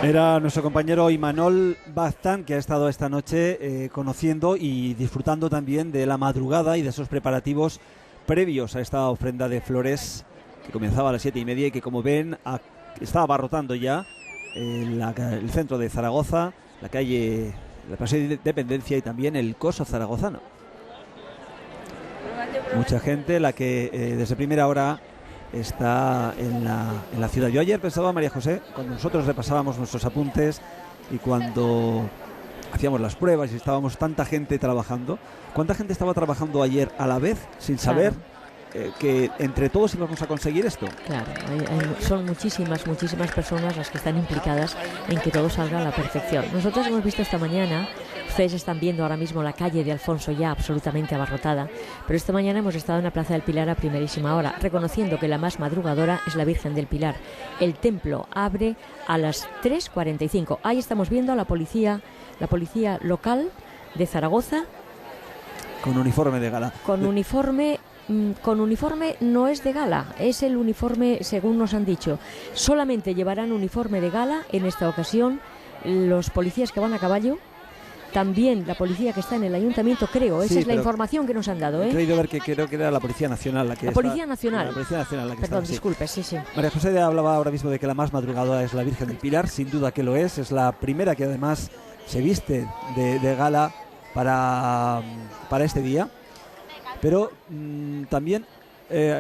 Era nuestro compañero Imanol Baztán, que ha estado esta noche conociendo y disfrutando también de la madrugada y de esos preparativos previos a esta ofrenda de flores que comenzaba a las 7:30 y que, como ven, está abarrotando ya el centro de Zaragoza, la calle, la Paseo de Independencia y también el Coso zaragozano. Mucha gente la que desde primera hora está en la ciudad. Yo ayer pensaba, María José, cuando nosotros repasábamos nuestros apuntes y cuando hacíamos las pruebas y estábamos tanta gente trabajando, ¿cuánta gente estaba trabajando ayer a la vez sin saber que entre todos íbamos a conseguir esto? Claro, son muchísimas personas las que están implicadas en que todo salga a la perfección. Nosotros hemos visto esta mañana, ustedes están viendo ahora mismo la calle de Alfonso ya absolutamente abarrotada, pero esta mañana hemos estado en la Plaza del Pilar a primerísima hora, reconociendo que la más madrugadora es la Virgen del Pilar. El templo abre a las 3:45. Ahí estamos viendo a la policía local de Zaragoza. Con uniforme de gala. Con uniforme no es de gala, es el uniforme, según nos han dicho. Solamente llevarán uniforme de gala en esta ocasión los policías que van a caballo, también la policía que está en el ayuntamiento, creo, esa es la información que nos han dado. He creído ver que creo que era la Policía Nacional la que Policía Nacional. La Policía Nacional la que Perdón, está, disculpe, sí. María José hablaba ahora mismo de que la más madrugadora es la Virgen del Pilar, sin duda que lo es la primera que además se viste de gala para este día. Pero también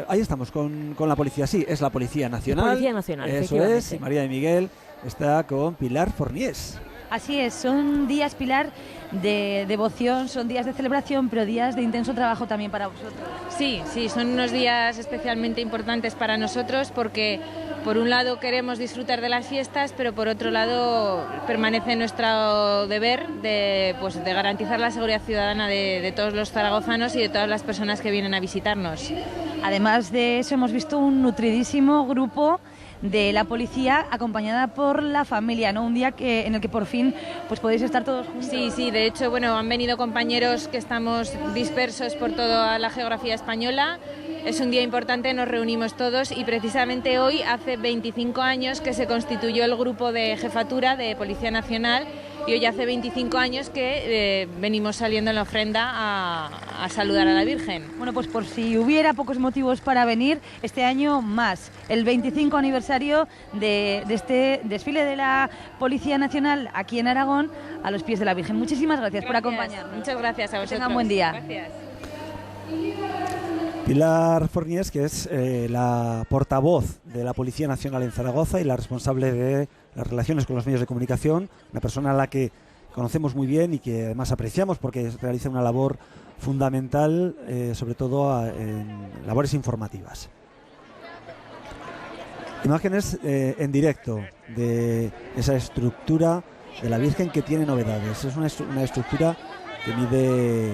ahí estamos con la policía. Sí, es la Policía Nacional. La Policía Nacional, eso es. Y María de Miguel está con Pilar Forniés. Así es, son días, Pilar, de devoción, son días de celebración, pero días de intenso trabajo también para vosotros. Sí, son unos días especialmente importantes para nosotros porque por un lado queremos disfrutar de las fiestas, pero por otro lado permanece nuestro deber de garantizar la seguridad ciudadana de todos los zaragozanos y de todas las personas que vienen a visitarnos. Además de eso, hemos visto un nutridísimo grupo de la policía acompañada por la familia, ¿no? Un día en el que por fin podéis estar todos juntos. Sí, de hecho, han venido compañeros que estamos dispersos por toda la geografía española. Es un día importante, nos reunimos todos y precisamente hoy hace 25 años que se constituyó el grupo de jefatura de Policía Nacional y hoy hace 25 años que venimos saliendo en la ofrenda a saludar a la Virgen. Bueno, pues por si hubiera pocos motivos para venir, este año más, el 25 aniversario de este desfile de la Policía Nacional aquí en Aragón a los pies de la Virgen. Muchísimas gracias por acompañarnos. Muchas gracias a vosotros. Que tengan buen día. Gracias. Pilar Forniés, que es la portavoz de la Policía Nacional en Zaragoza y la responsable de las relaciones con los medios de comunicación, una persona a la que conocemos muy bien y que además apreciamos porque realiza una labor fundamental, sobre todo en labores informativas. Imágenes en directo de esa estructura de la Virgen que tiene novedades. Es una estructura que mide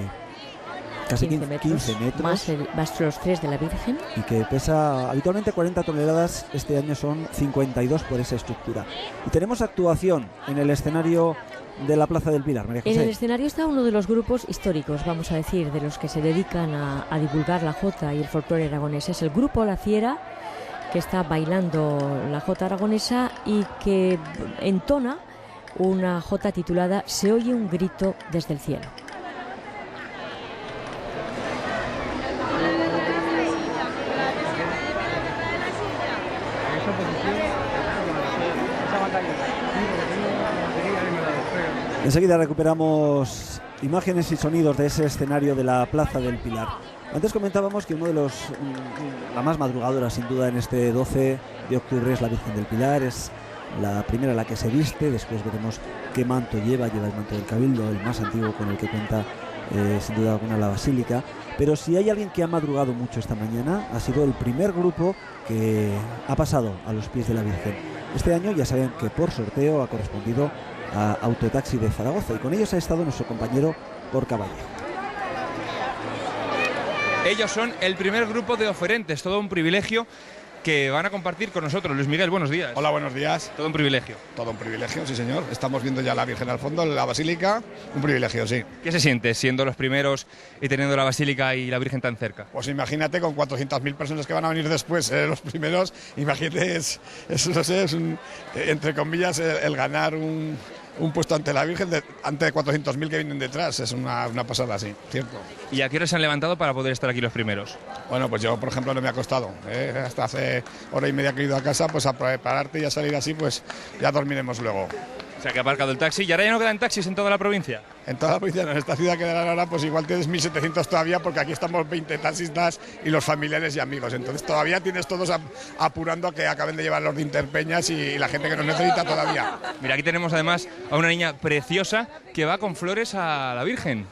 casi 15 metros. Más los 3 de la Virgen. Y que pesa habitualmente 40 toneladas, este año son 52 por esa estructura. Y tenemos actuación en el escenario de la Plaza del Pilar, María José. En el escenario está uno de los grupos históricos, vamos a decir, de los que se dedican a divulgar la jota y el folclore aragonés. Es el grupo La Fiera, que está bailando la jota aragonesa y que entona una jota titulada Se oye un grito desde el cielo. Enseguida recuperamos imágenes y sonidos de ese escenario de la Plaza del Pilar. Antes comentábamos que la más madrugadora sin duda en este 12 de octubre es la Virgen del Pilar, es la primera en la que se viste, después veremos qué manto lleva el manto del Cabildo, el más antiguo con el que cuenta sin duda alguna la Basílica, pero si hay alguien que ha madrugado mucho esta mañana ha sido el primer grupo que ha pasado a los pies de la Virgen. Este año ya saben que por sorteo ha correspondido a Autotaxi de Zaragoza y con ellos ha estado nuestro compañero Gorka Valle. Ellos son el primer grupo de oferentes, todo un privilegio que van a compartir con nosotros. Luis Miguel, buenos días. Hola, buenos días. Todo un privilegio. Todo un privilegio, sí señor. Estamos viendo ya la Virgen al fondo, la Basílica. Un privilegio, sí. ¿Qué se siente siendo los primeros y teniendo la Basílica y la Virgen tan cerca? Pues imagínate con 400.000 personas que van a venir después, los primeros. Imagínate, no sé, entre comillas, el ganar un puesto ante la Virgen ante 400.000 que vienen detrás. Es una pasada, sí, cierto. ¿Y a qué hora se han levantado para poder estar aquí los primeros? Bueno, pues yo, por ejemplo, no me ha costado. Hasta hace hora y media que he ido a casa, pues a prepararte y a salir así, pues ya dormiremos luego. O sea, que ha aparcado el taxi y ahora ya no quedan taxis en toda la provincia. En toda la provincia, en esta ciudad quedarán ahora, pues igual tienes 1.700 todavía, porque aquí estamos 20 taxistas y los familiares y amigos. Entonces todavía tienes todos apurando a que acaben de llevar los de Interpeñas y la gente que nos necesita todavía. Mira, aquí tenemos además a una niña preciosa que va con flores a la Virgen.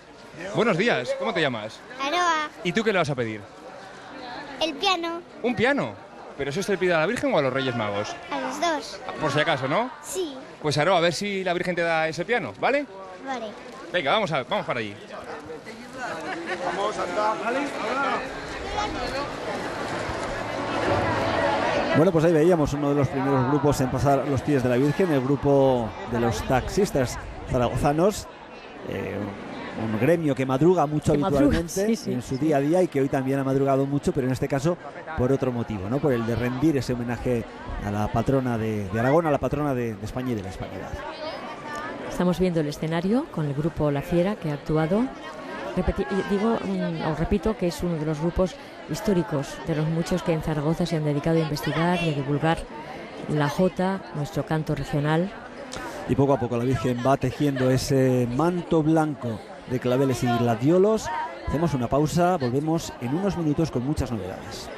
Buenos días, ¿cómo te llamas? Aroa, ¿Y tú qué le vas a pedir? el piano, ¿Un piano? ¿Pero eso se le pide a la Virgen o a los Reyes Magos? a los dos. Por si acaso, ¿no? Sí, Pues Aro, a ver si la Virgen te da ese piano, ¿vale? vale. Venga, vamos para allí. Vamos, anda. Bueno, pues ahí veíamos uno de los primeros grupos en pasar a los pies de la Virgen, el grupo de los taxistas zaragozanos, un gremio que madruga mucho habitualmente en su día a día y que hoy también ha madrugado mucho, pero en este caso por otro motivo, ¿no? Por el de rendir ese homenaje a la patrona de Aragón, a la patrona de España y de la hispanidad. Estamos viendo el escenario con el grupo La Fiera, que ha actuado. Os repito que es uno de los grupos históricos, de los muchos que en Zaragoza se han dedicado a investigar y a divulgar la jota, nuestro canto regional. Y poco a poco la Virgen va tejiendo ese manto blanco de claveles y gladiolos. Hacemos una pausa, volvemos en unos minutos con muchas novedades.